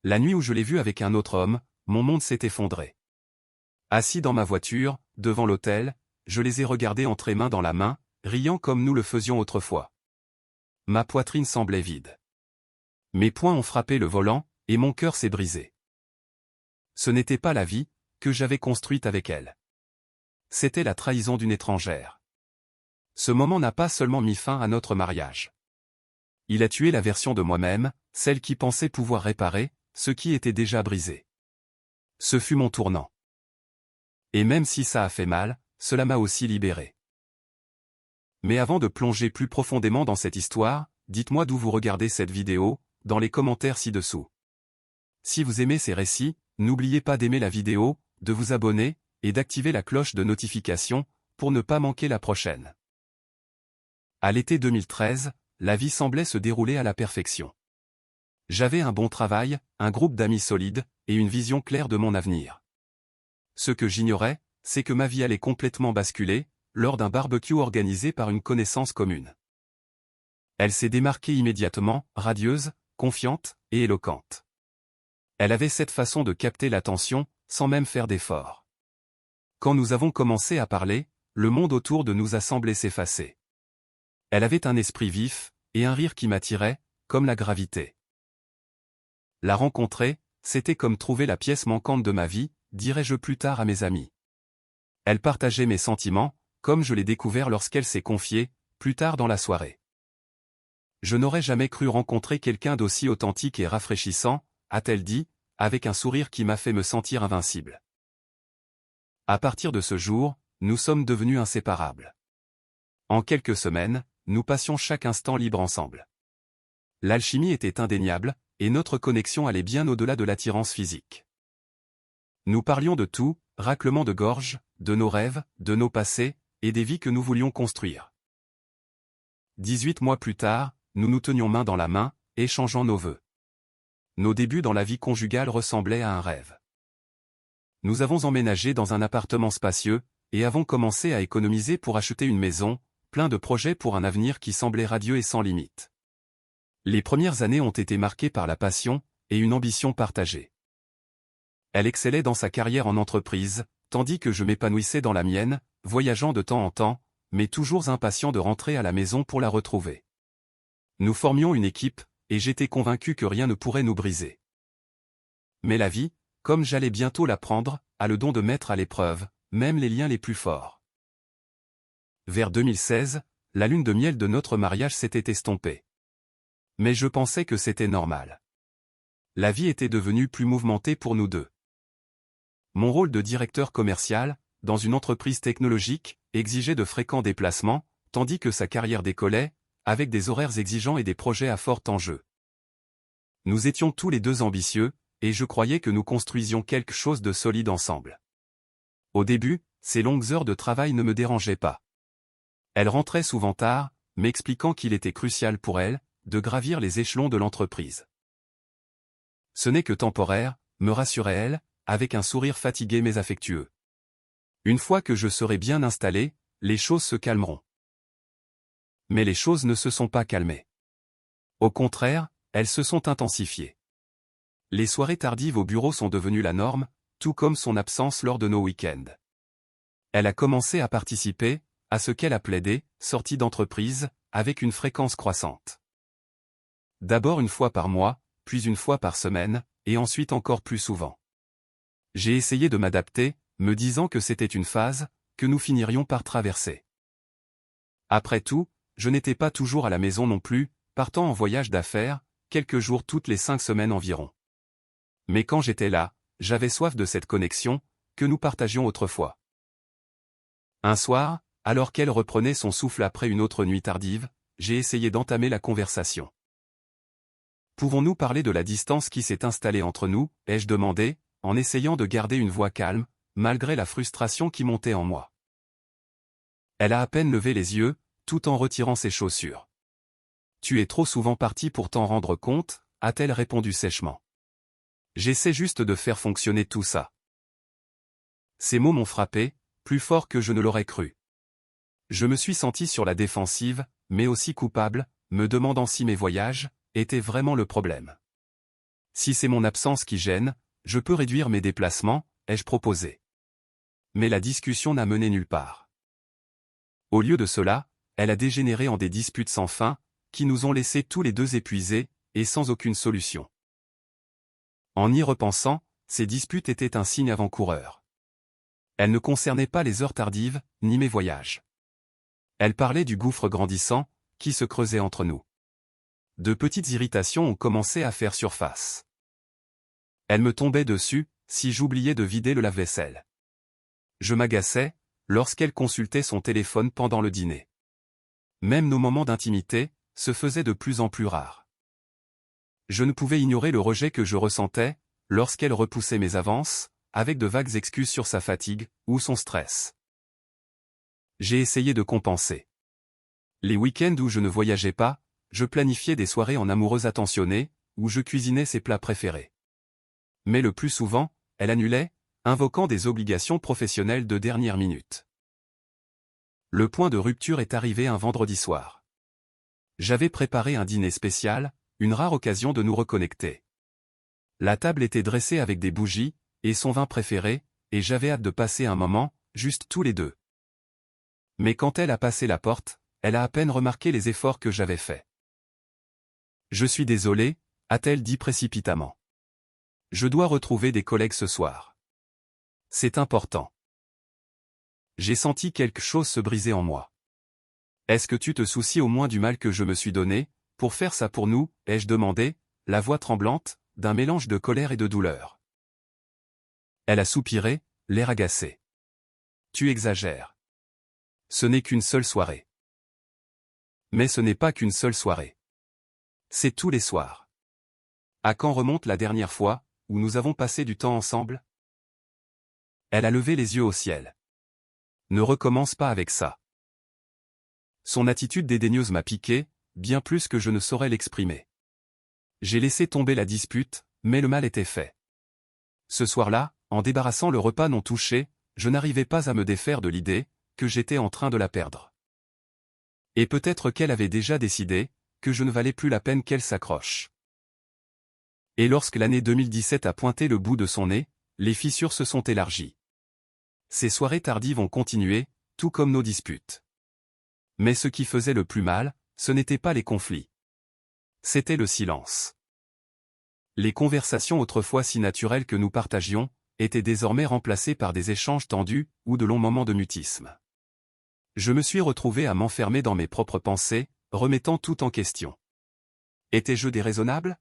La nuit où je l'ai vue avec un autre homme, mon monde s'est effondré. Assis dans ma voiture, devant l'hôtel, je les ai regardés entrer main dans la main, riant comme nous le faisions autrefois. Ma poitrine semblait vide. Mes poings ont frappé le volant, et mon cœur s'est brisé. Ce n'était pas la vie que j'avais construite avec elle. C'était la trahison d'une étrangère. Ce moment n'a pas seulement mis fin à notre mariage. Il a tué la version de moi-même, celle qui pensait pouvoir réparer ce qui était déjà brisé. Ce fut mon tournant. Et même si ça a fait mal, cela m'a aussi libéré. Mais avant de plonger plus profondément dans cette histoire, dites-moi d'où vous regardez cette vidéo, dans les commentaires ci-dessous. Si vous aimez ces récits, n'oubliez pas d'aimer la vidéo, de vous abonner, et d'activer la cloche de notification, pour ne pas manquer la prochaine. À l'été 2013, la vie semblait se dérouler à la perfection. J'avais un bon travail, un groupe d'amis solides, et une vision claire de mon avenir. Ce que j'ignorais, c'est que ma vie allait complètement basculer, lors d'un barbecue organisé par une connaissance commune. Elle s'est démarquée immédiatement, radieuse, confiante et éloquente. Elle avait cette façon de capter l'attention, sans même faire d'effort. Quand nous avons commencé à parler, le monde autour de nous a semblé s'effacer. Elle avait un esprit vif, et un rire qui m'attirait, comme la gravité. La rencontrer, c'était comme trouver la pièce manquante de ma vie, dirais-je plus tard à mes amis. Elle partageait mes sentiments, comme je l'ai découvert lorsqu'elle s'est confiée, plus tard dans la soirée. Je n'aurais jamais cru rencontrer quelqu'un d'aussi authentique et rafraîchissant, a-t-elle dit, avec un sourire qui m'a fait me sentir invincible. À partir de ce jour, nous sommes devenus inséparables. En quelques semaines, nous passions chaque instant libre ensemble. L'alchimie était indéniable, et notre connexion allait bien au-delà de l'attirance physique. Nous parlions de tout, raclement de gorge, de nos rêves, de nos passés, et des vies que nous voulions construire. 18 mois plus tard, nous nous tenions main dans la main, échangeant nos vœux. Nos débuts dans la vie conjugale ressemblaient à un rêve. Nous avons emménagé dans un appartement spacieux, et avons commencé à économiser pour acheter une maison, plein de projets pour un avenir qui semblait radieux et sans limite. Les premières années ont été marquées par la passion, et une ambition partagée. Elle excellait dans sa carrière en entreprise, tandis que je m'épanouissais dans la mienne, voyageant de temps en temps, mais toujours impatient de rentrer à la maison pour la retrouver. Nous formions une équipe, et j'étais convaincu que rien ne pourrait nous briser. Mais la vie, comme j'allais bientôt l'apprendre, a le don de mettre à l'épreuve, même les liens les plus forts. Vers 2016, la lune de miel de notre mariage s'était estompée. Mais je pensais que c'était normal. La vie était devenue plus mouvementée pour nous deux. Mon rôle de directeur commercial, dans une entreprise technologique, exigeait de fréquents déplacements, tandis que sa carrière décollait, avec des horaires exigeants et des projets à fort enjeu. Nous étions tous les deux ambitieux, et je croyais que nous construisions quelque chose de solide ensemble. Au début, ces longues heures de travail ne me dérangeaient pas. Elle rentrait souvent tard, m'expliquant qu'il était crucial pour elle, de gravir les échelons de l'entreprise. Ce n'est que temporaire, me rassurait-elle, avec un sourire fatigué mais affectueux. Une fois que je serai bien installé, les choses se calmeront. Mais les choses ne se sont pas calmées. Au contraire, elles se sont intensifiées. Les soirées tardives au bureau sont devenues la norme, tout comme son absence lors de nos week-ends. Elle a commencé à participer à ce qu'elle appelait des sorties d'entreprise, avec une fréquence croissante. D'abord une fois par mois, puis une fois par semaine, et ensuite encore plus souvent. J'ai essayé de m'adapter, me disant que c'était une phase, que nous finirions par traverser. Après tout, je n'étais pas toujours à la maison non plus, partant en voyage d'affaires, quelques jours toutes les 5 semaines environ. Mais quand j'étais là, j'avais soif de cette connexion, que nous partagions autrefois. Un soir, alors qu'elle reprenait son souffle après une autre nuit tardive, j'ai essayé d'entamer la conversation. Pouvons-nous parler de la distance qui s'est installée entre nous, ai-je demandé, en essayant de garder une voix calme, malgré la frustration qui montait en moi. Elle a à peine levé les yeux, tout en retirant ses chaussures. « Tu es trop souvent parti pour t'en rendre compte », a-t-elle répondu sèchement. « J'essaie juste de faire fonctionner tout ça. » Ces mots m'ont frappé, plus fort que je ne l'aurais cru. Je me suis senti sur la défensive, mais aussi coupable, me demandant si mes voyages étaient vraiment le problème. Si c'est mon absence qui gêne, je peux réduire mes déplacements, ai-je proposé. Mais la discussion n'a mené nulle part. Au lieu de cela, elle a dégénéré en des disputes sans fin, qui nous ont laissés tous les deux épuisés, et sans aucune solution. En y repensant, ces disputes étaient un signe avant-coureur. Elles ne concernaient pas les heures tardives, ni mes voyages. Elles parlaient du gouffre grandissant, qui se creusait entre nous. De petites irritations ont commencé à faire surface. Elle me tombait dessus, si j'oubliais de vider le lave-vaisselle. Je m'agaçais, lorsqu'elle consultait son téléphone pendant le dîner. Même nos moments d'intimité se faisaient de plus en plus rares. Je ne pouvais ignorer le rejet que je ressentais, lorsqu'elle repoussait mes avances, avec de vagues excuses sur sa fatigue, ou son stress. J'ai essayé de compenser. Les week-ends où je ne voyageais pas, je planifiais des soirées en amoureuse attentionnée, où je cuisinais ses plats préférés. Mais le plus souvent, elle annulait, invoquant des obligations professionnelles de dernière minute. Le point de rupture est arrivé un vendredi soir. J'avais préparé un dîner spécial, une rare occasion de nous reconnecter. La table était dressée avec des bougies, et son vin préféré, et j'avais hâte de passer un moment, juste tous les deux. Mais quand elle a passé la porte, elle a à peine remarqué les efforts que j'avais faits. « Je suis désolé », a-t-elle dit précipitamment. « Je dois retrouver des collègues ce soir. C'est important. » J'ai senti quelque chose se briser en moi. « Est-ce que tu te soucies au moins du mal que je me suis donné, pour faire ça pour nous ?» ai-je demandé, la voix tremblante, d'un mélange de colère et de douleur. Elle a soupiré, l'air agacé. « Tu exagères. Ce n'est qu'une seule soirée. » Mais ce n'est pas qu'une seule soirée. C'est tous les soirs. À quand remonte la dernière fois, où nous avons passé du temps ensemble? Elle a levé les yeux au ciel. Ne recommence pas avec ça. Son attitude dédaigneuse m'a piqué, bien plus que je ne saurais l'exprimer. J'ai laissé tomber la dispute, mais le mal était fait. Ce soir-là, en débarrassant le repas non touché, je n'arrivais pas à me défaire de l'idée que j'étais en train de la perdre. Et peut-être qu'elle avait déjà décidé que je ne valais plus la peine qu'elle s'accroche. Et lorsque l'année 2017 a pointé le bout de son nez, les fissures se sont élargies. Ces soirées tardives ont continué, tout comme nos disputes. Mais ce qui faisait le plus mal, ce n'étaient pas les conflits. C'était le silence. Les conversations autrefois si naturelles que nous partagions, étaient désormais remplacées par des échanges tendus, ou de longs moments de mutisme. Je me suis retrouvé à m'enfermer dans mes propres pensées, remettant tout en question. Étais-je déraisonnable?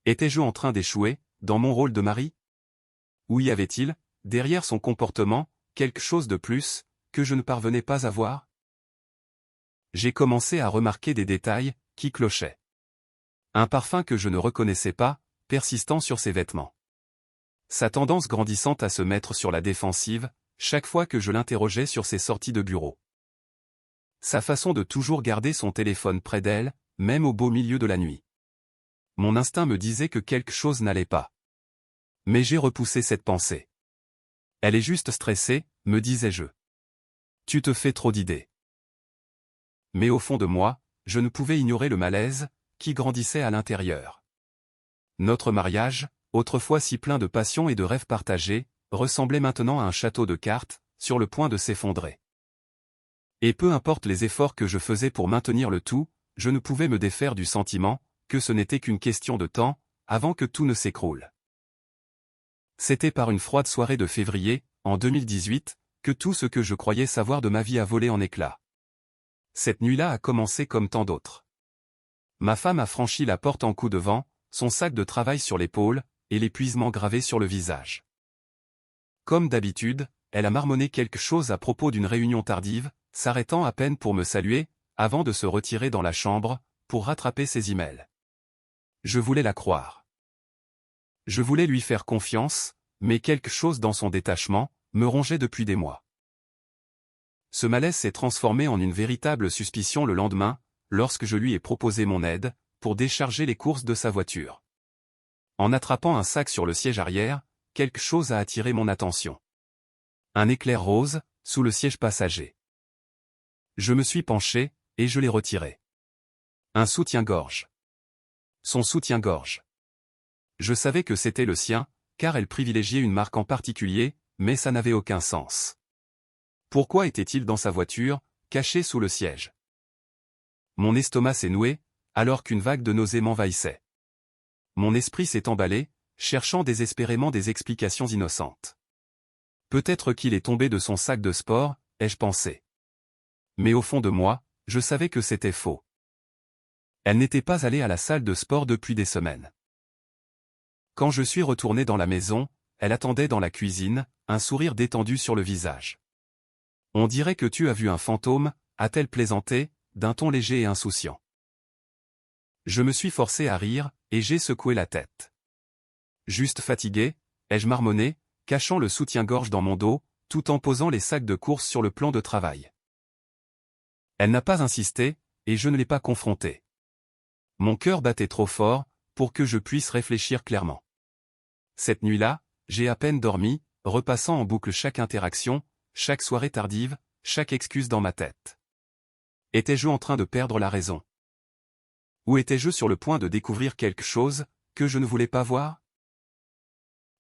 Étais-je en train d'échouer, dans mon rôle de mari? Ou y avait-il, derrière son comportement, quelque chose de plus, que je ne parvenais pas à voir? J'ai commencé à remarquer des détails, qui clochaient. Un parfum que je ne reconnaissais pas, persistant sur ses vêtements. Sa tendance grandissante à se mettre sur la défensive, chaque fois que je l'interrogeais sur ses sorties de bureau. Sa façon de toujours garder son téléphone près d'elle, même au beau milieu de la nuit. Mon instinct me disait que quelque chose n'allait pas. Mais j'ai repoussé cette pensée. Elle est juste stressée, me disais-je. Tu te fais trop d'idées. Mais au fond de moi, je ne pouvais ignorer le malaise, qui grandissait à l'intérieur. Notre mariage, autrefois si plein de passion et de rêves partagés, ressemblait maintenant à un château de cartes, sur le point de s'effondrer. Et peu importe les efforts que je faisais pour maintenir le tout, je ne pouvais me défaire du sentiment que ce n'était qu'une question de temps, avant que tout ne s'écroule. C'était par une froide soirée de février, en 2018, que tout ce que je croyais savoir de ma vie a volé en éclats. Cette nuit-là a commencé comme tant d'autres. Ma femme a franchi la porte en coup de vent, son sac de travail sur l'épaule, et l'épuisement gravé sur le visage. Comme d'habitude, elle a marmonné quelque chose à propos d'une réunion tardive, s'arrêtant à peine pour me saluer, avant de se retirer dans la chambre, pour rattraper ses emails. Je voulais la croire. Je voulais lui faire confiance, mais quelque chose dans son détachement me rongeait depuis des mois. Ce malaise s'est transformé en une véritable suspicion le lendemain, lorsque je lui ai proposé mon aide, pour décharger les courses de sa voiture. En attrapant un sac sur le siège arrière, quelque chose a attiré mon attention. Un éclair rose, sous le siège passager. Je me suis penché, et je l'ai retiré. Un soutien-gorge. Son soutien-gorge. Je savais que c'était le sien, car elle privilégiait une marque en particulier, mais ça n'avait aucun sens. Pourquoi était-il dans sa voiture, caché sous le siège? Mon estomac s'est noué, alors qu'une vague de nausée m'envahissait. Mon esprit s'est emballé, cherchant désespérément des explications innocentes. Peut-être qu'il est tombé de son sac de sport, ai-je pensé. Mais au fond de moi, je savais que c'était faux. Elle n'était pas allée à la salle de sport depuis des semaines. Quand je suis retourné dans la maison, elle attendait dans la cuisine, un sourire détendu sur le visage. On dirait que tu as vu un fantôme, a-t-elle plaisanté, d'un ton léger et insouciant. Je me suis forcé à rire, et j'ai secoué la tête. Juste fatigué, ai-je marmonné, cachant le soutien-gorge dans mon dos, tout en posant les sacs de course sur le plan de travail. Elle n'a pas insisté, et je ne l'ai pas confrontée. Mon cœur battait trop fort, pour que je puisse réfléchir clairement. Cette nuit-là, j'ai à peine dormi, repassant en boucle chaque interaction, chaque soirée tardive, chaque excuse dans ma tête. Étais-je en train de perdre la raison? Ou étais-je sur le point de découvrir quelque chose, que je ne voulais pas voir?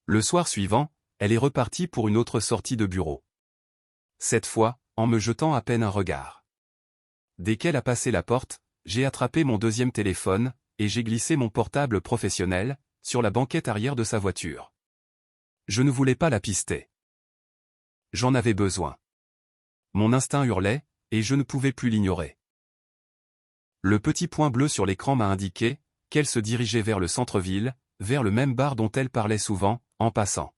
Le soir suivant, elle est repartie pour une autre sortie de bureau. Cette fois, en me jetant à peine un regard. Dès qu'elle a passé la porte, j'ai attrapé mon deuxième téléphone, et j'ai glissé mon portable professionnel, sur la banquette arrière de sa voiture. Je ne voulais pas la pister. J'en avais besoin. Mon instinct hurlait, et je ne pouvais plus l'ignorer. Le petit point bleu sur l'écran m'a indiqué qu'elle se dirigeait vers le centre-ville, vers le même bar dont elle parlait souvent, en passant.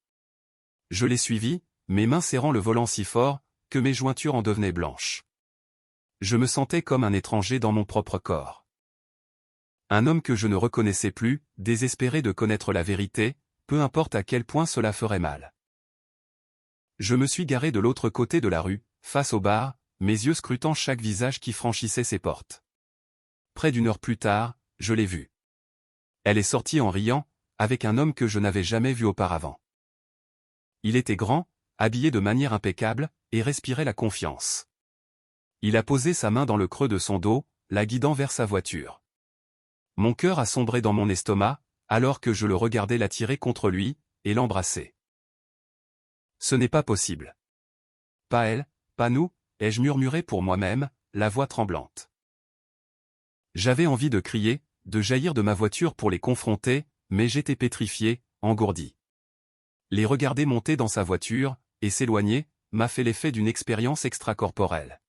Je l'ai suivie, mes mains serrant le volant si fort, que mes jointures en devenaient blanches. Je me sentais comme un étranger dans mon propre corps. Un homme que je ne reconnaissais plus, désespéré de connaître la vérité, peu importe à quel point cela ferait mal. Je me suis garé de l'autre côté de la rue, face au bar, mes yeux scrutant chaque visage qui franchissait ses portes. Près d'une heure plus tard, je l'ai vue. Elle est sortie en riant, avec un homme que je n'avais jamais vu auparavant. Il était grand, habillé de manière impeccable, et respirait la confiance. Il a posé sa main dans le creux de son dos, la guidant vers sa voiture. Mon cœur a sombré dans mon estomac, alors que je le regardais l'attirer contre lui, et l'embrasser. Ce n'est pas possible. Pas elle, pas nous, ai-je murmuré pour moi-même, la voix tremblante. J'avais envie de crier, de jaillir de ma voiture pour les confronter, mais j'étais pétrifié, engourdi. Les regarder monter dans sa voiture, et s'éloigner, m'a fait l'effet d'une expérience extracorporelle.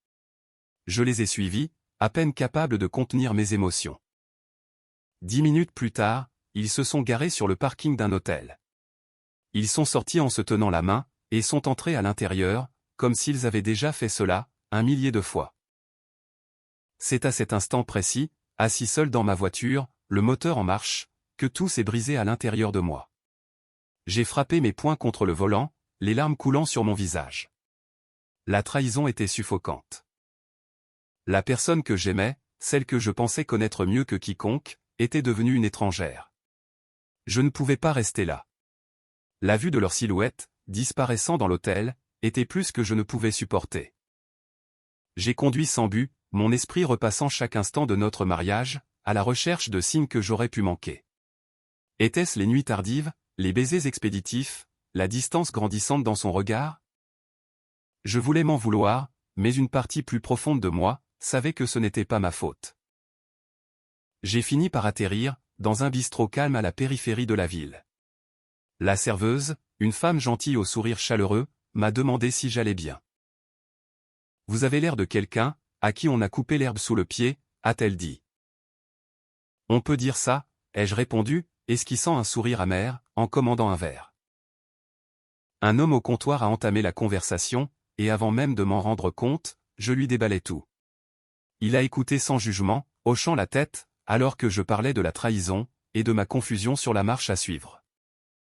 Je les ai suivis, à peine capable de contenir mes émotions. 10 minutes plus tard, ils se sont garés sur le parking d'un hôtel. Ils sont sortis en se tenant la main, et sont entrés à l'intérieur, comme s'ils avaient déjà fait cela, 1 millier de fois. C'est à cet instant précis, assis seul dans ma voiture, le moteur en marche, que tout s'est brisé à l'intérieur de moi. J'ai frappé mes poings contre le volant, les larmes coulant sur mon visage. La trahison était suffocante. La personne que j'aimais, celle que je pensais connaître mieux que quiconque, était devenue une étrangère. Je ne pouvais pas rester là. La vue de leur silhouette, disparaissant dans l'hôtel, était plus que je ne pouvais supporter. J'ai conduit sans but, mon esprit repassant chaque instant de notre mariage, à la recherche de signes que j'aurais pu manquer. Étaient-ce les nuits tardives, les baisers expéditifs, la distance grandissante dans son regard? Je voulais m'en vouloir, mais une partie plus profonde de moi savait que ce n'était pas ma faute. J'ai fini par atterrir, dans un bistrot calme à la périphérie de la ville. La serveuse, une femme gentille au sourire chaleureux, m'a demandé si j'allais bien. « Vous avez l'air de quelqu'un, à qui on a coupé l'herbe sous le pied », a-t-elle dit. « On peut dire ça », ai-je répondu, esquissant un sourire amer, en commandant un verre. Un homme au comptoir a entamé la conversation, et avant même de m'en rendre compte, je lui déballais tout. Il a écouté sans jugement, hochant la tête, alors que je parlais de la trahison, et de ma confusion sur la marche à suivre.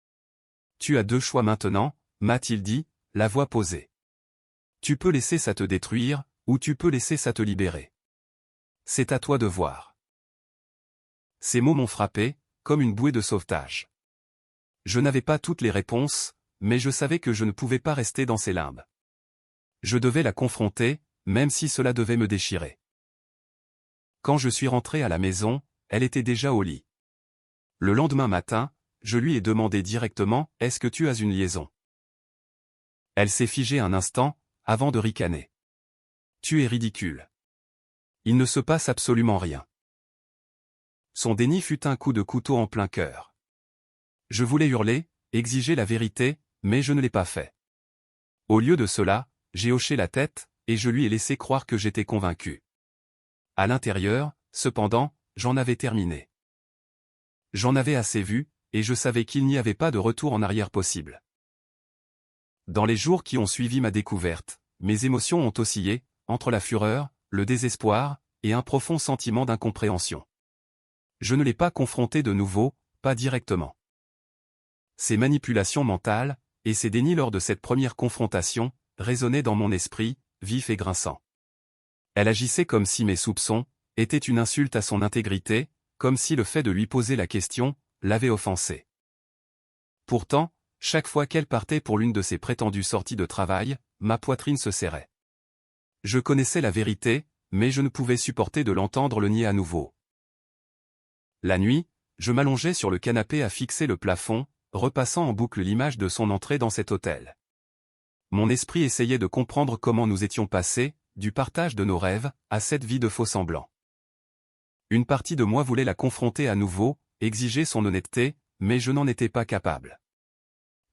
« Tu as deux choix maintenant », m'a-t-il dit, la voix posée. « Tu peux laisser ça te détruire, ou tu peux laisser ça te libérer. C'est à toi de voir. » Ces mots m'ont frappé, comme une bouée de sauvetage. Je n'avais pas toutes les réponses, mais je savais que je ne pouvais pas rester dans ces limbes. Je devais la confronter, même si cela devait me déchirer. Quand je suis rentré à la maison, elle était déjà au lit. Le lendemain matin, je lui ai demandé directement « Est-ce que tu as une liaison ?» Elle s'est figée un instant, avant de ricaner. « Tu es ridicule. Il ne se passe absolument rien. » Son déni fut un coup de couteau en plein cœur. Je voulais hurler, exiger la vérité, mais je ne l'ai pas fait. Au lieu de cela, j'ai hoché la tête, et je lui ai laissé croire que j'étais convaincu. À l'intérieur, cependant, j'en avais terminé. J'en avais assez vu, et je savais qu'il n'y avait pas de retour en arrière possible. Dans les jours qui ont suivi ma découverte, mes émotions ont oscillé, entre la fureur, le désespoir, et un profond sentiment d'incompréhension. Je ne l'ai pas confronté de nouveau, pas directement. Ces manipulations mentales, et ces dénis lors de cette première confrontation, résonnaient dans mon esprit, vifs et grinçants. Elle agissait comme si mes soupçons étaient une insulte à son intégrité, comme si le fait de lui poser la question l'avait offensé. Pourtant, chaque fois qu'elle partait pour l'une de ses prétendues sorties de travail, ma poitrine se serrait. Je connaissais la vérité, mais je ne pouvais supporter de l'entendre le nier à nouveau. La nuit, je m'allongeais sur le canapé à fixer le plafond, repassant en boucle l'image de son entrée dans cet hôtel. Mon esprit essayait de comprendre comment nous étions passés, du partage de nos rêves, à cette vie de faux-semblants. Une partie de moi voulait la confronter à nouveau, exiger son honnêteté, mais je n'en étais pas capable.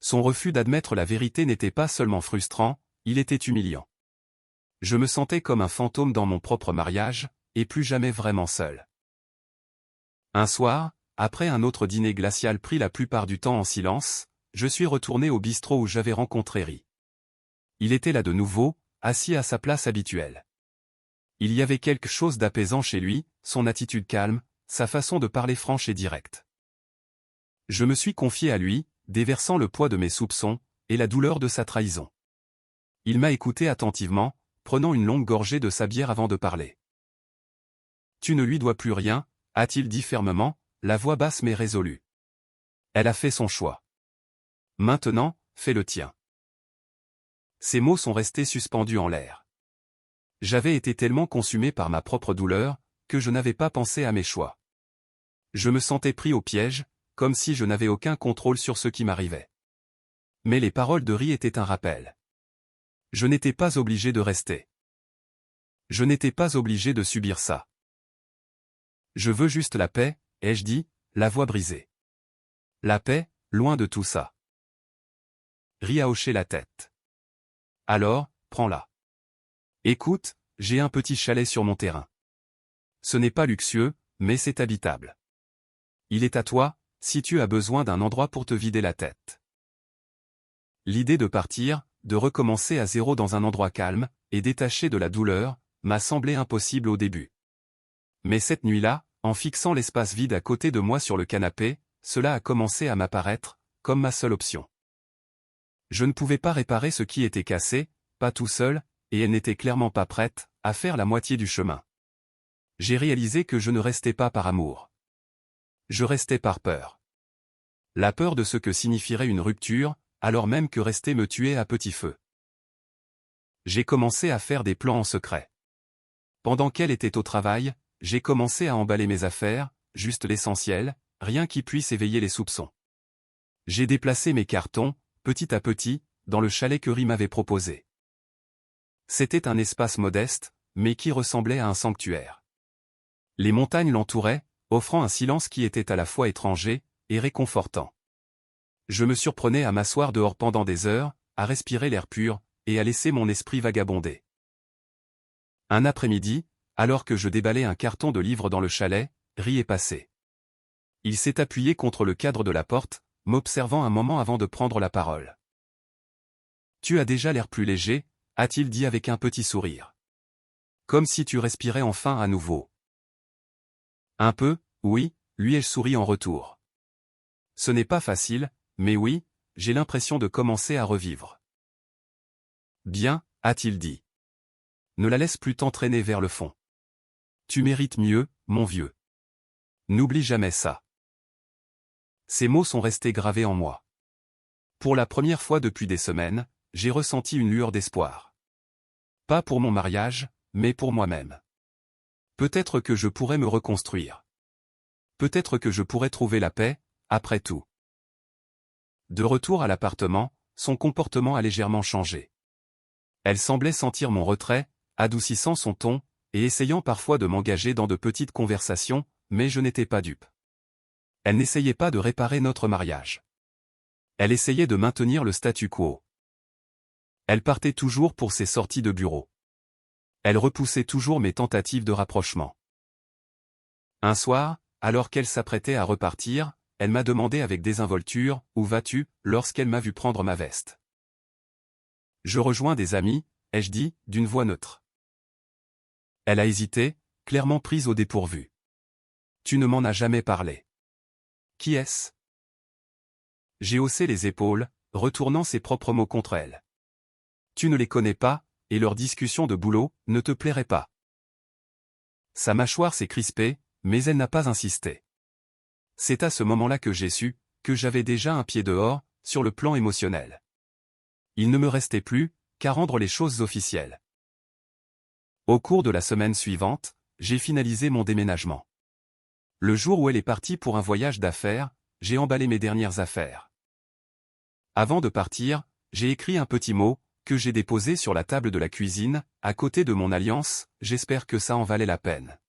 Son refus d'admettre la vérité n'était pas seulement frustrant, il était humiliant. Je me sentais comme un fantôme dans mon propre mariage, et plus jamais vraiment seul. Un soir, après un autre dîner glacial pris la plupart du temps en silence, je suis retourné au bistrot où j'avais rencontré Ri. Il était là de nouveau, assis à sa place habituelle. Il y avait quelque chose d'apaisant chez lui, son attitude calme, sa façon de parler franche et directe. Je me suis confié à lui, déversant le poids de mes soupçons, et la douleur de sa trahison. Il m'a écouté attentivement, prenant une longue gorgée de sa bière avant de parler. « Tu ne lui dois plus rien », a-t-il dit fermement, la voix basse mais résolue. Elle a fait son choix. Maintenant, fais le tien. Ces mots sont restés suspendus en l'air. J'avais été tellement consumé par ma propre douleur, que je n'avais pas pensé à mes choix. Je me sentais pris au piège, comme si je n'avais aucun contrôle sur ce qui m'arrivait. Mais les paroles de Ri étaient un rappel. Je n'étais pas obligé de rester. Je n'étais pas obligé de subir ça. Je veux juste la paix, ai-je dit, la voix brisée. La paix, loin de tout ça. Ri a hoché la tête. Alors, prends-la. Écoute, j'ai un petit chalet sur mon terrain. Ce n'est pas luxueux, mais c'est habitable. Il est à toi, si tu as besoin d'un endroit pour te vider la tête. L'idée de partir, de recommencer à zéro dans un endroit calme, et détaché de la douleur, m'a semblé impossible au début. Mais cette nuit-là, en fixant l'espace vide à côté de moi sur le canapé, cela a commencé à m'apparaître comme ma seule option. Je ne pouvais pas réparer ce qui était cassé, pas tout seul, et elle n'était clairement pas prête à faire la moitié du chemin. J'ai réalisé que je ne restais pas par amour. Je restais par peur. La peur de ce que signifierait une rupture, alors même que rester me tuait à petit feu. J'ai commencé à faire des plans en secret. Pendant qu'elle était au travail, j'ai commencé à emballer mes affaires, juste l'essentiel, rien qui puisse éveiller les soupçons. J'ai déplacé mes cartons, petit à petit, dans le chalet que Ri m'avait proposé. C'était un espace modeste, mais qui ressemblait à un sanctuaire. Les montagnes l'entouraient, offrant un silence qui était à la fois étranger et réconfortant. Je me surprenais à m'asseoir dehors pendant des heures, à respirer l'air pur, et à laisser mon esprit vagabonder. Un après-midi, alors que je déballais un carton de livres dans le chalet, Ri est passé. Il s'est appuyé contre le cadre de la porte, m'observant un moment avant de prendre la parole. « Tu as déjà l'air plus léger », a-t-il dit avec un petit sourire. « Comme si tu respirais enfin à nouveau. » Un peu, oui, lui ai-je souri en retour. Ce n'est pas facile, mais oui, j'ai l'impression de commencer à revivre. Bien, a-t-il dit. Ne la laisse plus t'entraîner vers le fond. Tu mérites mieux, mon vieux. N'oublie jamais ça. Ces mots sont restés gravés en moi. Pour la première fois depuis des semaines, j'ai ressenti une lueur d'espoir. Pas pour mon mariage, mais pour moi-même. Peut-être que je pourrais me reconstruire. Peut-être que je pourrais trouver la paix, après tout. De retour à l'appartement, son comportement a légèrement changé. Elle semblait sentir mon retrait, adoucissant son ton, et essayant parfois de m'engager dans de petites conversations, mais je n'étais pas dupe. Elle n'essayait pas de réparer notre mariage. Elle essayait de maintenir le statu quo. Elle partait toujours pour ses sorties de bureau. Elle repoussait toujours mes tentatives de rapprochement. Un soir, alors qu'elle s'apprêtait à repartir, elle m'a demandé avec désinvolture « Où vas-tu » lorsqu'elle m'a vu prendre ma veste. « Je rejoins des amis », ai-je dit, d'une voix neutre. Elle a hésité, clairement prise au dépourvu. « Tu ne m'en as jamais parlé. » « Qui est-ce » J'ai haussé les épaules, retournant ses propres mots contre elle. « Tu ne les connais pas, et leur discussion de boulot ne te plairait pas. » Sa mâchoire s'est crispée, mais elle n'a pas insisté. C'est à ce moment-là que j'ai su que j'avais déjà un pied dehors, sur le plan émotionnel. Il ne me restait plus qu'à rendre les choses officielles. Au cours de la semaine suivante, j'ai finalisé mon déménagement. Le jour où elle est partie pour un voyage d'affaires, j'ai emballé mes dernières affaires. Avant de partir, j'ai écrit un petit mot que j'ai déposé sur la table de la cuisine, à côté de mon alliance, j'espère que ça en valait la peine.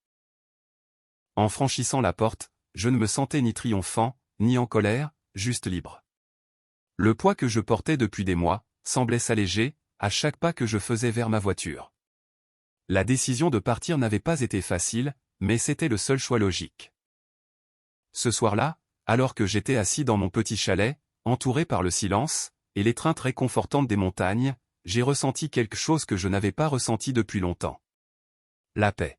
En franchissant la porte, je ne me sentais ni triomphant, ni en colère, juste libre. Le poids que je portais depuis des mois semblait s'alléger à chaque pas que je faisais vers ma voiture. La décision de partir n'avait pas été facile, mais c'était le seul choix logique. Ce soir-là, alors que j'étais assis dans mon petit chalet, entouré par le silence et l'étreinte réconfortante des montagnes, j'ai ressenti quelque chose que je n'avais pas ressenti depuis longtemps. La paix.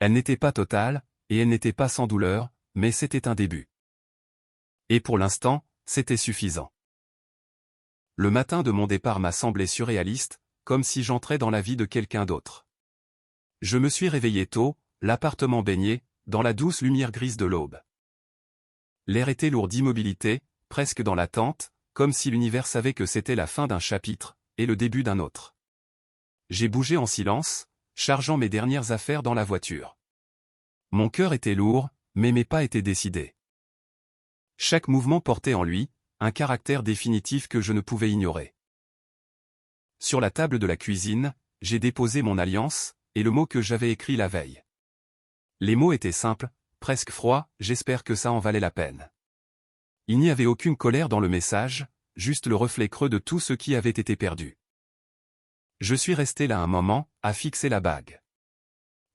Elle n'était pas totale, et elle n'était pas sans douleur, mais c'était un début. Et pour l'instant, c'était suffisant. Le matin de mon départ m'a semblé surréaliste, comme si j'entrais dans la vie de quelqu'un d'autre. Je me suis réveillé tôt, l'appartement baigné dans la douce lumière grise de l'aube. L'air était lourd d'immobilité, presque dans l'attente, comme si l'univers savait que c'était la fin d'un chapitre, et le début d'un autre. J'ai bougé en silence, chargeant mes dernières affaires dans la voiture. Mon cœur était lourd, mais mes pas étaient décidés. Chaque mouvement portait en lui un caractère définitif que je ne pouvais ignorer. Sur la table de la cuisine, j'ai déposé mon alliance, et le mot que j'avais écrit la veille. Les mots étaient simples, presque froids, j'espère que ça en valait la peine. Il n'y avait aucune colère dans le message, juste le reflet creux de tout ce qui avait été perdu. Je suis resté là un moment, à fixer la bague.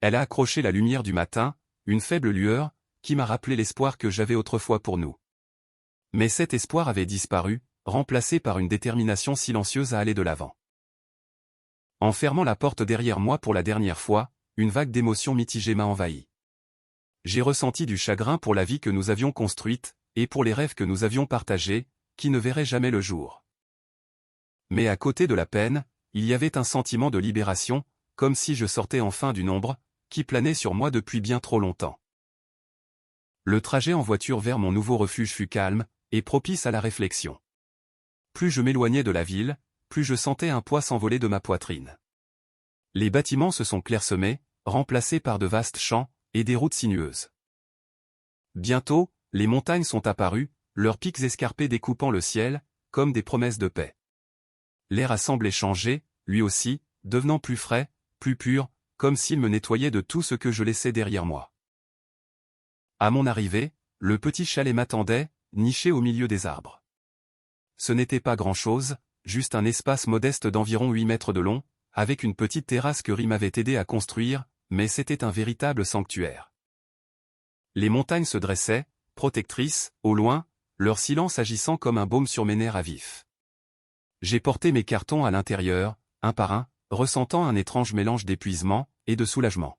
Elle a accroché la lumière du matin, une faible lueur, qui m'a rappelé l'espoir que j'avais autrefois pour nous. Mais cet espoir avait disparu, remplacé par une détermination silencieuse à aller de l'avant. En fermant la porte derrière moi pour la dernière fois, une vague d'émotions mitigées m'a envahi. J'ai ressenti du chagrin pour la vie que nous avions construite, et pour les rêves que nous avions partagés, qui ne verraient jamais le jour. Mais à côté de la peine, il y avait un sentiment de libération, comme si je sortais enfin d'une ombre, qui planait sur moi depuis bien trop longtemps. Le trajet en voiture vers mon nouveau refuge fut calme, et propice à la réflexion. Plus je m'éloignais de la ville, plus je sentais un poids s'envoler de ma poitrine. Les bâtiments se sont clairsemés, remplacés par de vastes champs, et des routes sinueuses. Bientôt, les montagnes sont apparues, leurs pics escarpés découpant le ciel, comme des promesses de paix. L'air a semblé changer, lui aussi, devenant plus frais, plus pur, comme s'il me nettoyait de tout ce que je laissais derrière moi. À mon arrivée, le petit chalet m'attendait, niché au milieu des arbres. Ce n'était pas grand-chose, juste un espace modeste d'environ 8 mètres de long, avec une petite terrasse que Rim m'avait aidé à construire, mais c'était un véritable sanctuaire. Les montagnes se dressaient, protectrices, au loin, leur silence agissant comme un baume sur mes nerfs à vif. J'ai porté mes cartons à l'intérieur, un par un, ressentant un étrange mélange d'épuisement et de soulagement.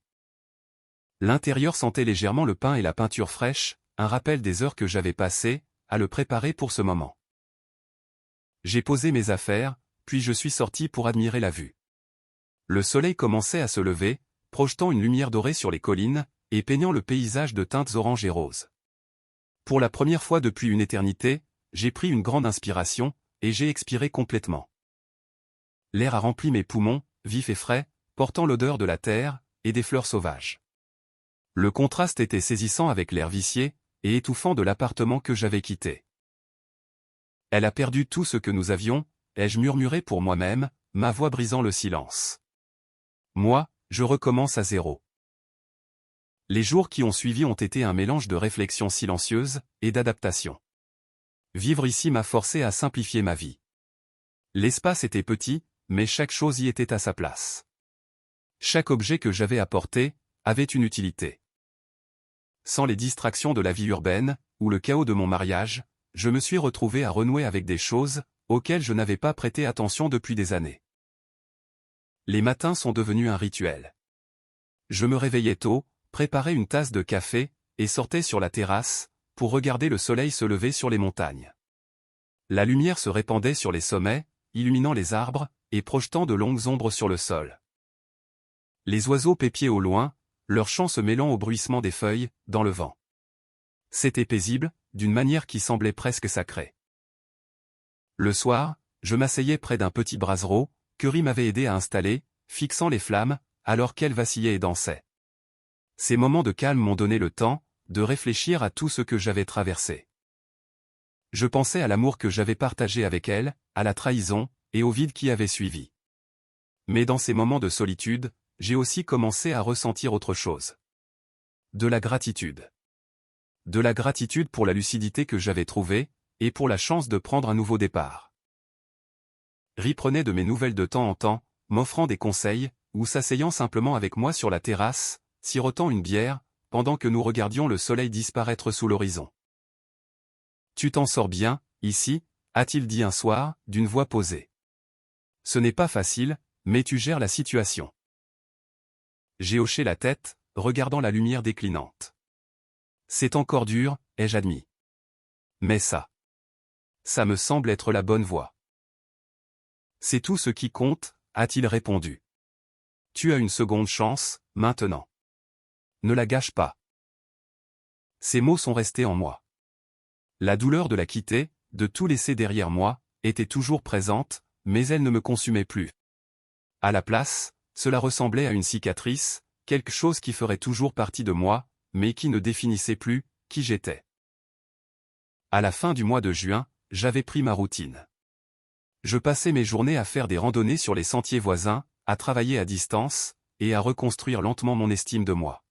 L'intérieur sentait légèrement le pain et la peinture fraîche, un rappel des heures que j'avais passées à le préparer pour ce moment. J'ai posé mes affaires, puis je suis sorti pour admirer la vue. Le soleil commençait à se lever, projetant une lumière dorée sur les collines, et peignant le paysage de teintes orange et roses. Pour la première fois depuis une éternité, j'ai pris une grande inspiration, et j'ai expiré complètement. L'air a rempli mes poumons, vif et frais, portant l'odeur de la terre, et des fleurs sauvages. Le contraste était saisissant avec l'air vicié, et étouffant de l'appartement que j'avais quitté. Elle a perdu tout ce que nous avions, ai-je murmuré pour moi-même, ma voix brisant le silence. Moi, je recommence à zéro. Les jours qui ont suivi ont été un mélange de réflexions silencieuses et d'adaptation. Vivre ici m'a forcé à simplifier ma vie. L'espace était petit, mais chaque chose y était à sa place. Chaque objet que j'avais apporté avait une utilité. Sans les distractions de la vie urbaine, ou le chaos de mon mariage, je me suis retrouvé à renouer avec des choses auxquelles je n'avais pas prêté attention depuis des années. Les matins sont devenus un rituel. Je me réveillais tôt, préparais une tasse de café, et sortais sur la terrasse, pour regarder le soleil se lever sur les montagnes. La lumière se répandait sur les sommets, illuminant les arbres, et projetant de longues ombres sur le sol. Les oiseaux pépiaient au loin, leurs chants se mêlant au bruissement des feuilles, dans le vent. C'était paisible, d'une manière qui semblait presque sacrée. Le soir, je m'asseyais près d'un petit brasero, que Ri m'avait aidé à installer, fixant les flammes, alors qu'elles vacillaient et dansaient. Ces moments de calme m'ont donné le temps de réfléchir à tout ce que j'avais traversé. Je pensais à l'amour que j'avais partagé avec elle, à la trahison, et au vide qui avait suivi. Mais dans ces moments de solitude, j'ai aussi commencé à ressentir autre chose. De la gratitude. De la gratitude pour la lucidité que j'avais trouvée, et pour la chance de prendre un nouveau départ. Ri prenait de mes nouvelles de temps en temps, m'offrant des conseils, ou s'asseyant simplement avec moi sur la terrasse, sirotant une bière, pendant que nous regardions le soleil disparaître sous l'horizon. « Tu t'en sors bien, ici » a-t-il dit un soir, d'une voix posée. « Ce n'est pas facile, mais tu gères la situation. » J'ai hoché la tête, regardant la lumière déclinante. « C'est encore dur, ai-je admis. Mais ça me semble être la bonne voie. »« C'est tout ce qui compte, » a-t-il répondu. « Tu as une seconde chance, maintenant. Ne la gâche pas. » Ces mots sont restés en moi. La douleur de la quitter, de tout laisser derrière moi, était toujours présente, mais elle ne me consumait plus. À la place, cela ressemblait à une cicatrice, quelque chose qui ferait toujours partie de moi, mais qui ne définissait plus qui j'étais. À la fin du mois de juin, j'avais pris ma routine. Je passais mes journées à faire des randonnées sur les sentiers voisins, à travailler à distance, et à reconstruire lentement mon estime de moi.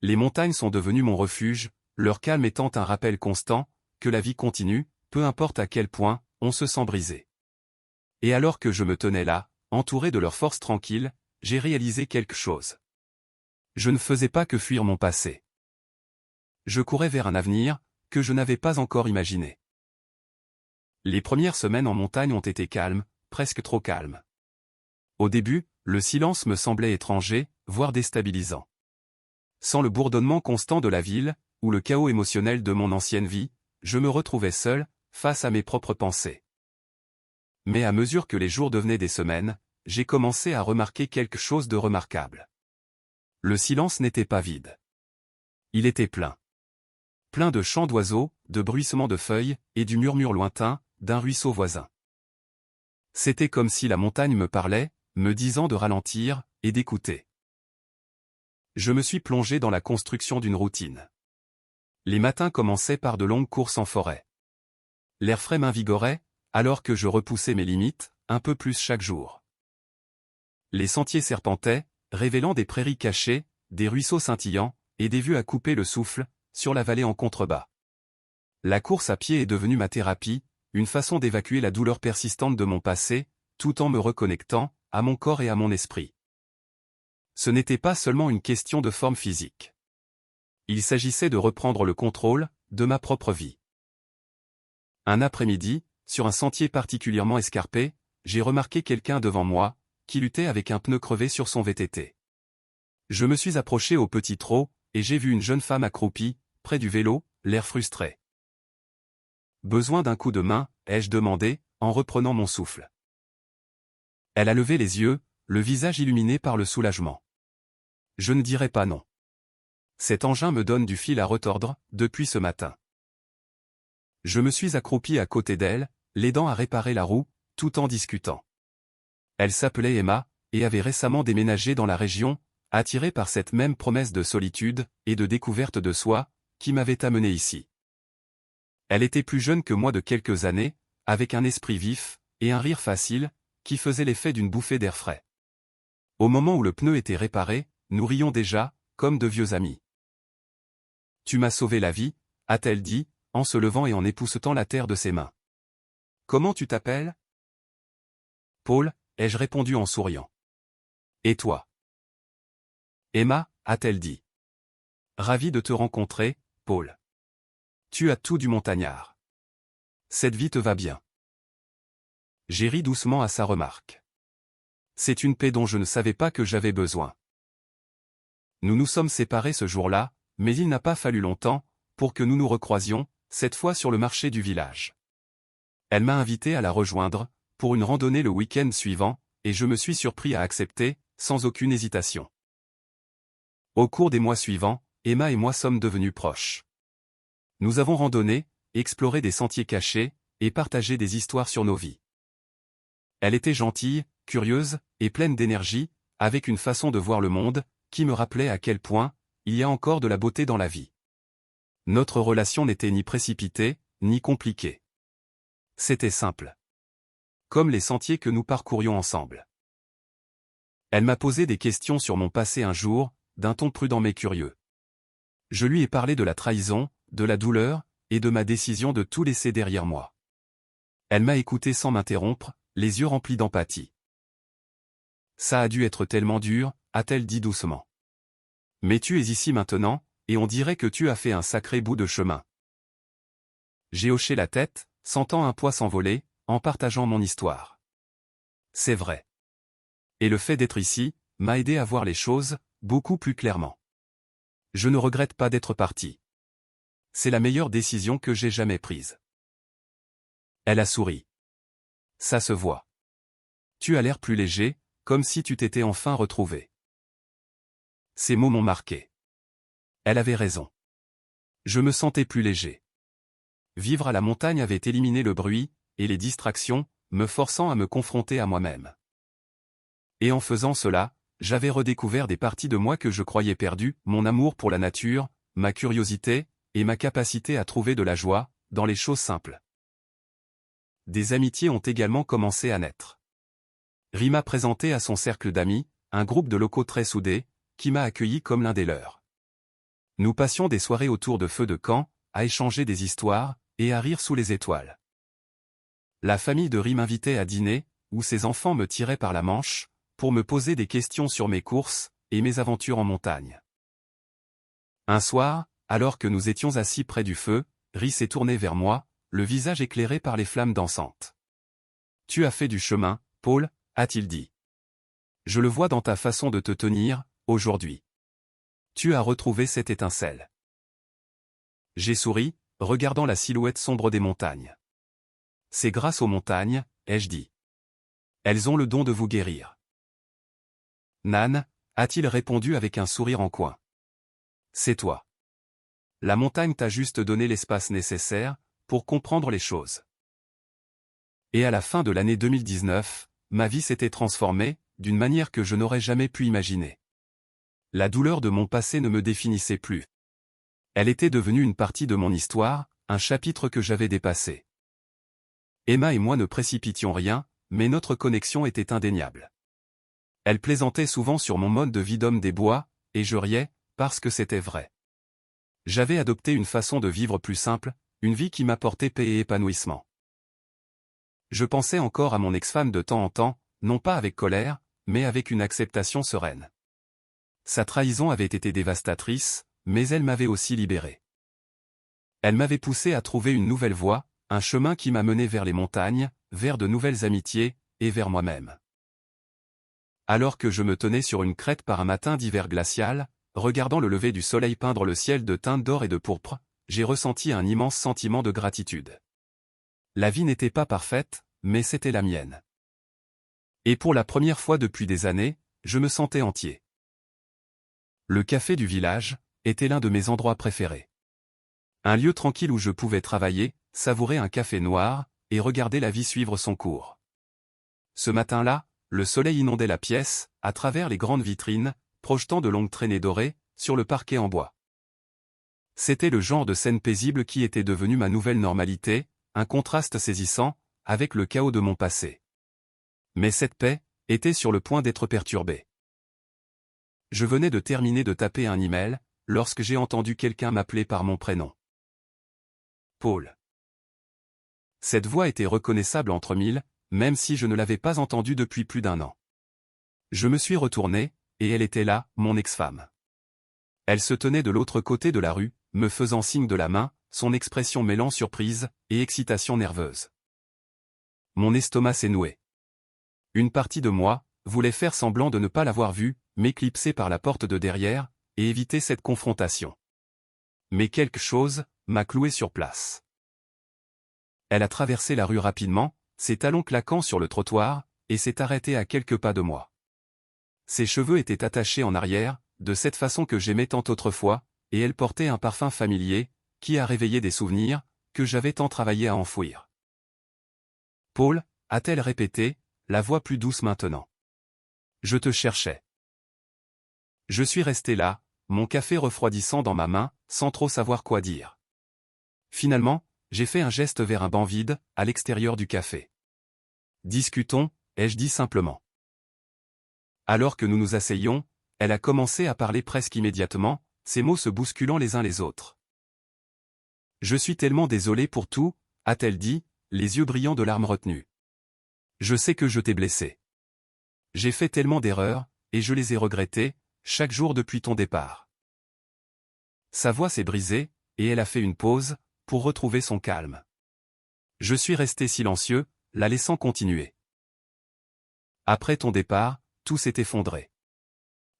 Les montagnes sont devenues mon refuge, leur calme étant un rappel constant, que la vie continue, peu importe à quel point on se sent brisé. Et alors que je me tenais là, entouré de leurs forces tranquilles, j'ai réalisé quelque chose. Je ne faisais pas que fuir mon passé. Je courais vers un avenir que je n'avais pas encore imaginé. Les premières semaines en montagne ont été calmes, presque trop calmes. Au début, le silence me semblait étranger, voire déstabilisant. Sans le bourdonnement constant de la ville, ou le chaos émotionnel de mon ancienne vie, je me retrouvais seul, face à mes propres pensées. Mais à mesure que les jours devenaient des semaines, j'ai commencé à remarquer quelque chose de remarquable. Le silence n'était pas vide. Il était plein. Plein de chants d'oiseaux, de bruissements de feuilles, et du murmure lointain d'un ruisseau voisin. C'était comme si la montagne me parlait, me disant de ralentir et d'écouter. Je me suis plongé dans la construction d'une routine. Les matins commençaient par de longues courses en forêt. L'air frais m'invigorait, alors que je repoussais mes limites, un peu plus chaque jour. Les sentiers serpentaient, révélant des prairies cachées, des ruisseaux scintillants, et des vues à couper le souffle, sur la vallée en contrebas. La course à pied est devenue ma thérapie, une façon d'évacuer la douleur persistante de mon passé, tout en me reconnectant à mon corps et à mon esprit. Ce n'était pas seulement une question de forme physique. Il s'agissait de reprendre le contrôle de ma propre vie. Un après-midi, sur un sentier particulièrement escarpé, j'ai remarqué quelqu'un devant moi, qui luttait avec un pneu crevé sur son VTT. Je me suis approché au petit trot, et j'ai vu une jeune femme accroupie, près du vélo, l'air frustré. « Besoin d'un coup de main ?» ai-je demandé, en reprenant mon souffle. Elle a levé les yeux, le visage illuminé par le soulagement. « Je ne dirai pas non. Cet engin me donne du fil à retordre, depuis ce matin. » Je me suis accroupi à côté d'elle, l'aidant à réparer la roue, tout en discutant. Elle s'appelait Emma, et avait récemment déménagé dans la région, attirée par cette même promesse de solitude et de découverte de soi, qui m'avait amené ici. Elle était plus jeune que moi de quelques années, avec un esprit vif, et un rire facile, qui faisait l'effet d'une bouffée d'air frais. Au moment où le pneu était réparé, nous rions déjà, comme de vieux amis. Tu m'as sauvé la vie, a-t-elle dit, en se levant et en époussetant la terre de ses mains. Comment tu t'appelles? Paul, ai-je répondu en souriant. Et toi? Emma, a-t-elle dit. Ravi de te rencontrer, Paul. Tu as tout du montagnard. Cette vie te va bien. J'ai ri doucement à sa remarque. C'est une paix dont je ne savais pas que j'avais besoin. Nous nous sommes séparés ce jour-là, mais il n'a pas fallu longtemps, pour que nous nous recroisions, cette fois sur le marché du village. Elle m'a invité à la rejoindre, pour une randonnée le week-end suivant, et je me suis surpris à accepter, sans aucune hésitation. Au cours des mois suivants, Emma et moi sommes devenus proches. Nous avons randonné, exploré des sentiers cachés, et partagé des histoires sur nos vies. Elle était gentille, curieuse, et pleine d'énergie, avec une façon de voir le monde, qui me rappelait à quel point, il y a encore de la beauté dans la vie. Notre relation n'était ni précipitée, ni compliquée. C'était simple. Comme les sentiers que nous parcourions ensemble. Elle m'a posé des questions sur mon passé un jour, d'un ton prudent mais curieux. Je lui ai parlé de la trahison, de la douleur, et de ma décision de tout laisser derrière moi. Elle m'a écouté sans m'interrompre, les yeux remplis d'empathie. Ça a dû être tellement dur, a-t-elle dit doucement. Mais tu es ici maintenant, et on dirait que tu as fait un sacré bout de chemin. J'ai hoché la tête, sentant un poids s'envoler, en partageant mon histoire. C'est vrai. Et le fait d'être ici, m'a aidé à voir les choses, beaucoup plus clairement. Je ne regrette pas d'être parti. C'est la meilleure décision que j'ai jamais prise. Elle a souri. Ça se voit. Tu as l'air plus léger, comme si tu t'étais enfin retrouvé. Ces mots m'ont marqué. Elle avait raison. Je me sentais plus léger. Vivre à la montagne avait éliminé le bruit, et les distractions, me forçant à me confronter à moi-même. Et en faisant cela, j'avais redécouvert des parties de moi que je croyais perdues, mon amour pour la nature, ma curiosité, et ma capacité à trouver de la joie, dans les choses simples. Des amitiés ont également commencé à naître. Rima présentait à son cercle d'amis, un groupe de locaux très soudés, qui m'a accueilli comme l'un des leurs. Nous passions des soirées autour de feux de camp, à échanger des histoires, et à rire sous les étoiles. La famille de Rime m'invitait à dîner, où ses enfants me tiraient par la manche, pour me poser des questions sur mes courses, et mes aventures en montagne. Un soir, alors que nous étions assis près du feu, Ri s'est tourné vers moi, le visage éclairé par les flammes dansantes. « Tu as fait du chemin, Paul, a-t-il dit. Je le vois dans ta façon de te tenir, aujourd'hui. Tu as retrouvé cette étincelle. » J'ai souri, regardant la silhouette sombre des montagnes. C'est grâce aux montagnes, ai-je dit. Elles ont le don de vous guérir. Nan, a-t-il répondu avec un sourire en coin. C'est toi. La montagne t'a juste donné l'espace nécessaire, pour comprendre les choses. Et à la fin de l'année 2019, ma vie s'était transformée, d'une manière que je n'aurais jamais pu imaginer. La douleur de mon passé ne me définissait plus. Elle était devenue une partie de mon histoire, un chapitre que j'avais dépassé. Emma et moi ne précipitions rien, mais notre connexion était indéniable. Elle plaisantait souvent sur mon mode de vie d'homme des bois, et je riais, parce que c'était vrai. J'avais adopté une façon de vivre plus simple, une vie qui m'apportait paix et épanouissement. Je pensais encore à mon ex-femme de temps en temps, non pas avec colère, mais avec une acceptation sereine. Sa trahison avait été dévastatrice, mais elle m'avait aussi libéré. Elle m'avait poussé à trouver une nouvelle voie, un chemin qui m'a mené vers les montagnes, vers de nouvelles amitiés, et vers moi-même. Alors que je me tenais sur une crête par un matin d'hiver glacial, regardant le lever du soleil peindre le ciel de teintes d'or et de pourpre, j'ai ressenti un immense sentiment de gratitude. La vie n'était pas parfaite, mais c'était la mienne. Et pour la première fois depuis des années, je me sentais entier. Le café du village était l'un de mes endroits préférés. Un lieu tranquille où je pouvais travailler, savourer un café noir, et regarder la vie suivre son cours. Ce matin-là, le soleil inondait la pièce, à travers les grandes vitrines, projetant de longues traînées dorées, sur le parquet en bois. C'était le genre de scène paisible qui était devenue ma nouvelle normalité, un contraste saisissant, avec le chaos de mon passé. Mais cette paix était sur le point d'être perturbée. Je venais de terminer de taper un email, lorsque j'ai entendu quelqu'un m'appeler par mon prénom. Paul. Cette voix était reconnaissable entre mille, même si je ne l'avais pas entendue depuis plus d'un an. Je me suis retourné, et elle était là, mon ex-femme. Elle se tenait de l'autre côté de la rue, me faisant signe de la main, son expression mêlant surprise et excitation nerveuse. Mon estomac s'est noué. Une partie de moi voulait faire semblant de ne pas l'avoir vue, m'éclipser par la porte de derrière, et éviter cette confrontation. Mais quelque chose m'a cloué sur place. Elle a traversé la rue rapidement, ses talons claquant sur le trottoir, et s'est arrêtée à quelques pas de moi. Ses cheveux étaient attachés en arrière, de cette façon que j'aimais tant autrefois, et elle portait un parfum familier, qui a réveillé des souvenirs, que j'avais tant travaillé à enfouir. Paul, a-t-elle répété, la voix plus douce maintenant. Je te cherchais. Je suis resté là, mon café refroidissant dans ma main, sans trop savoir quoi dire. Finalement, j'ai fait un geste vers un banc vide, à l'extérieur du café. Discutons, ai-je dit simplement. Alors que nous nous asseyions, elle a commencé à parler presque immédiatement, ses mots se bousculant les uns les autres. Je suis tellement désolé pour tout, a-t-elle dit, les yeux brillants de larmes retenues. Je sais que je t'ai blessé. J'ai fait tellement d'erreurs, et je les ai regrettées, chaque jour depuis ton départ. Sa voix s'est brisée, et elle a fait une pause, pour retrouver son calme. Je suis resté silencieux, la laissant continuer. Après ton départ, tout s'est effondré.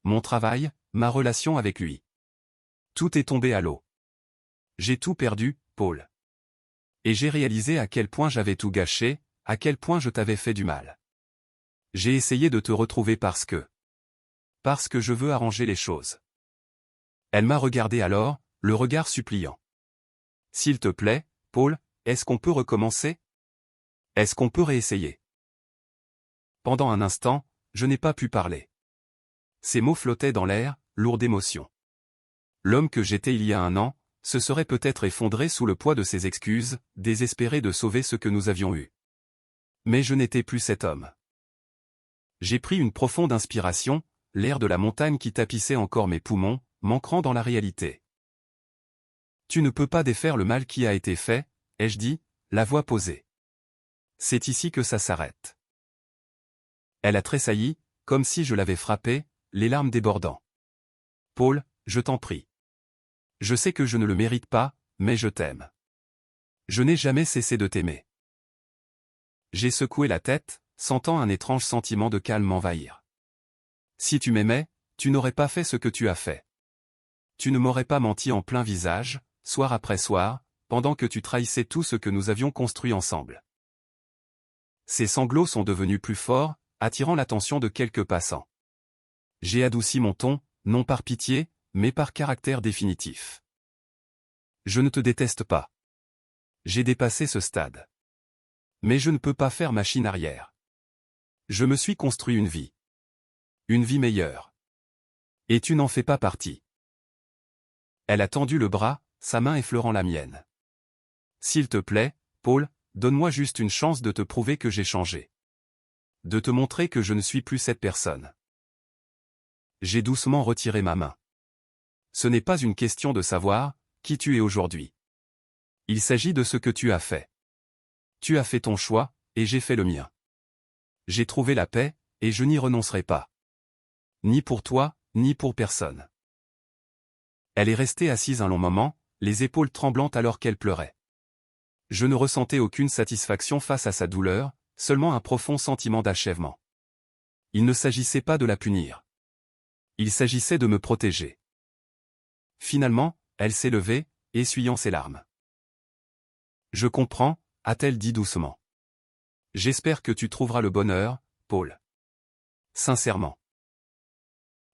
Mon travail, ma relation avec lui. Tout est tombé à l'eau. J'ai tout perdu, Paul. Et j'ai réalisé à quel point j'avais tout gâché, à quel point je t'avais fait du mal. J'ai essayé de te retrouver parce que je veux arranger les choses. Elle m'a regardé alors, le regard suppliant. S'il te plaît, Paul, est-ce qu'on peut recommencer? Est-ce qu'on peut réessayer? Pendant un instant, je n'ai pas pu parler. Ces mots flottaient dans l'air, lourds d'émotion. L'homme que j'étais il y a un an, se serait peut-être effondré sous le poids de ses excuses, désespéré de sauver ce que nous avions eu. Mais je n'étais plus cet homme. J'ai pris une profonde inspiration, l'air de la montagne qui tapissait encore mes poumons, m'ancrant dans la réalité. Tu ne peux pas défaire le mal qui a été fait, ai-je dit, la voix posée. C'est ici que ça s'arrête. Elle a tressailli, comme si je l'avais frappée, les larmes débordant. Paul, je t'en prie. Je sais que je ne le mérite pas, mais je t'aime. Je n'ai jamais cessé de t'aimer. J'ai secoué la tête, sentant un étrange sentiment de calme m'envahir. Si tu m'aimais, tu n'aurais pas fait ce que tu as fait. Tu ne m'aurais pas menti en plein visage, soir après soir, pendant que tu trahissais tout ce que nous avions construit ensemble. Ses sanglots sont devenus plus forts, attirant l'attention de quelques passants. J'ai adouci mon ton, non par pitié, mais par caractère définitif. Je ne te déteste pas. J'ai dépassé ce stade. Mais je ne peux pas faire machine arrière. Je me suis construit une vie. Une vie meilleure. Et tu n'en fais pas partie. Elle a tendu le bras, sa main effleurant la mienne. S'il te plaît, Paul, donne-moi juste une chance de te prouver que j'ai changé. De te montrer que je ne suis plus cette personne. J'ai doucement retiré ma main. Ce n'est pas une question de savoir qui tu es aujourd'hui. Il s'agit de ce que tu as fait. Tu as fait ton choix, et j'ai fait le mien. J'ai trouvé la paix, et je n'y renoncerai pas. Ni pour toi, ni pour personne. Elle est restée assise un long moment, les épaules tremblantes alors qu'elle pleurait. Je ne ressentais aucune satisfaction face à sa douleur, seulement un profond sentiment d'achèvement. Il ne s'agissait pas de la punir. Il s'agissait de me protéger. Finalement, elle s'est levée, essuyant ses larmes. Je comprends, a-t-elle dit doucement. J'espère que tu trouveras le bonheur, Paul. Sincèrement.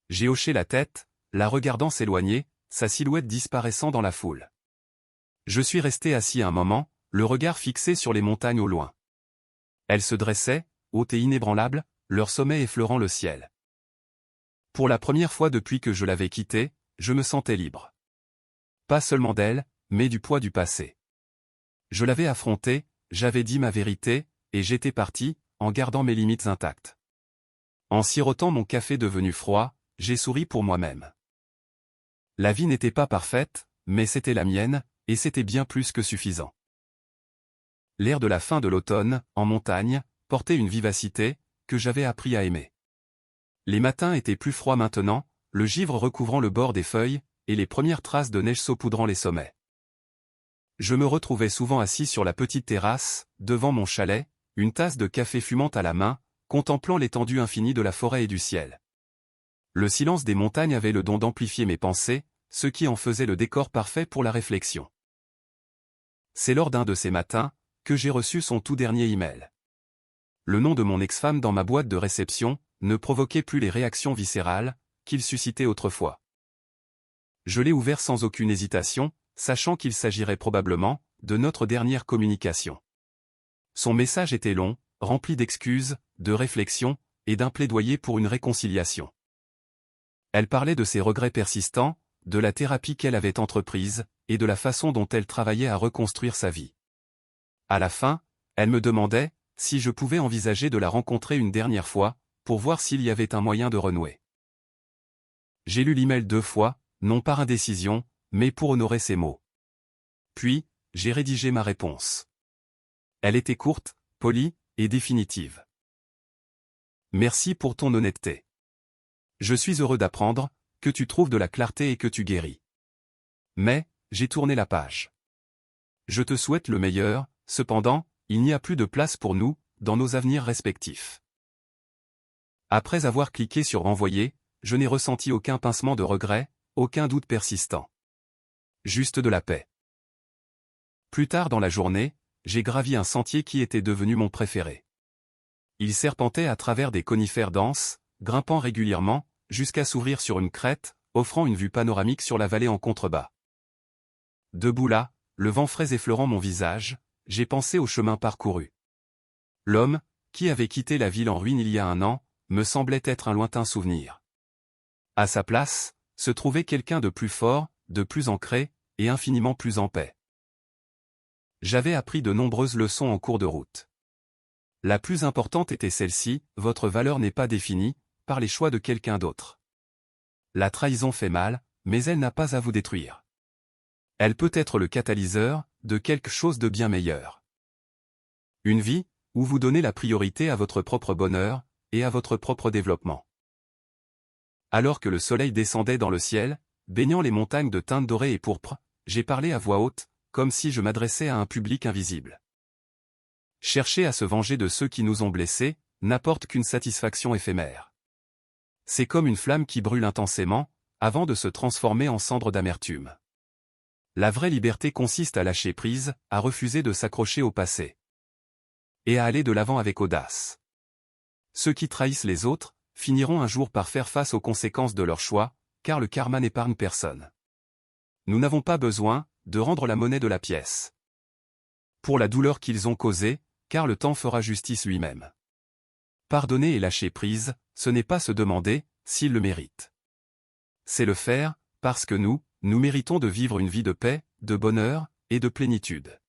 J'ai hoché la tête, la regardant s'éloigner, sa silhouette disparaissant dans la foule. Je suis resté assis un moment, le regard fixé sur les montagnes au loin. Elles se dressaient, hautes et inébranlables, leur sommet effleurant le ciel. Pour la première fois depuis que je l'avais quittée, je me sentais libre. Pas seulement d'elle, mais du poids du passé. Je l'avais affronté, j'avais dit ma vérité, et j'étais parti, en gardant mes limites intactes. En sirotant mon café devenu froid, j'ai souri pour moi-même. La vie n'était pas parfaite, mais c'était la mienne, et c'était bien plus que suffisant. L'air de la fin de l'automne, en montagne, portait une vivacité, que j'avais appris à aimer. Les matins étaient plus froids maintenant, le givre recouvrant le bord des feuilles, et les premières traces de neige saupoudrant les sommets. Je me retrouvais souvent assis sur la petite terrasse, devant mon chalet, une tasse de café fumante à la main, contemplant l'étendue infinie de la forêt et du ciel. Le silence des montagnes avait le don d'amplifier mes pensées, ce qui en faisait le décor parfait pour la réflexion. C'est lors d'un de ces matins, que j'ai reçu son tout dernier email. Le nom de mon ex-femme dans ma boîte de réception ne provoquait plus les réactions viscérales qu'il suscitait autrefois. Je l'ai ouvert sans aucune hésitation, sachant qu'il s'agirait probablement de notre dernière communication. Son message était long, rempli d'excuses, de réflexions, et d'un plaidoyer pour une réconciliation. Elle parlait de ses regrets persistants, de la thérapie qu'elle avait entreprise, et de la façon dont elle travaillait à reconstruire sa vie. À la fin, elle me demandait si je pouvais envisager de la rencontrer une dernière fois, pour voir s'il y avait un moyen de renouer. J'ai lu l'email 2 fois, non par indécision, mais pour honorer ses mots. Puis, j'ai rédigé ma réponse. Elle était courte, polie, et définitive. Merci pour ton honnêteté. Je suis heureux d'apprendre que tu trouves de la clarté et que tu guéris. Mais, j'ai tourné la page. Je te souhaite le meilleur, cependant, il n'y a plus de place pour nous, dans nos avenirs respectifs. Après avoir cliqué sur Renvoyer, je n'ai ressenti aucun pincement de regret, aucun doute persistant. Juste de la paix. Plus tard dans la journée, j'ai gravi un sentier qui était devenu mon préféré. Il serpentait à travers des conifères denses, grimpant régulièrement, jusqu'à s'ouvrir sur une crête, offrant une vue panoramique sur la vallée en contrebas. Debout là, le vent frais effleurant mon visage, j'ai pensé au chemin parcouru. L'homme, qui avait quitté la ville en ruine il y a un an, me semblait être un lointain souvenir. À sa place, se trouvait quelqu'un de plus fort, de plus ancré, et infiniment plus en paix. J'avais appris de nombreuses leçons en cours de route. La plus importante était celle-ci, votre valeur n'est pas définie par les choix de quelqu'un d'autre. La trahison fait mal, mais elle n'a pas à vous détruire. Elle peut être le catalyseur de quelque chose de bien meilleur. Une vie où vous donnez la priorité à votre propre bonheur et à votre propre développement. Alors que le soleil descendait dans le ciel, baignant les montagnes de teintes dorées et pourpres, j'ai parlé à voix haute, comme si je m'adressais à un public invisible. Chercher à se venger de ceux qui nous ont blessés n'apporte qu'une satisfaction éphémère. C'est comme une flamme qui brûle intensément, avant de se transformer en cendre d'amertume. La vraie liberté consiste à lâcher prise, à refuser de s'accrocher au passé. Et à aller de l'avant avec audace. Ceux qui trahissent les autres finiront un jour par faire face aux conséquences de leurs choix, car le karma n'épargne personne. Nous n'avons pas besoin de rendre la monnaie de la pièce. Pour la douleur qu'ils ont causée, car le temps fera justice lui-même. Pardonner et lâcher prise, ce n'est pas se demander s'ils le méritent. C'est le faire, parce que nous méritons de vivre une vie de paix, de bonheur et de plénitude.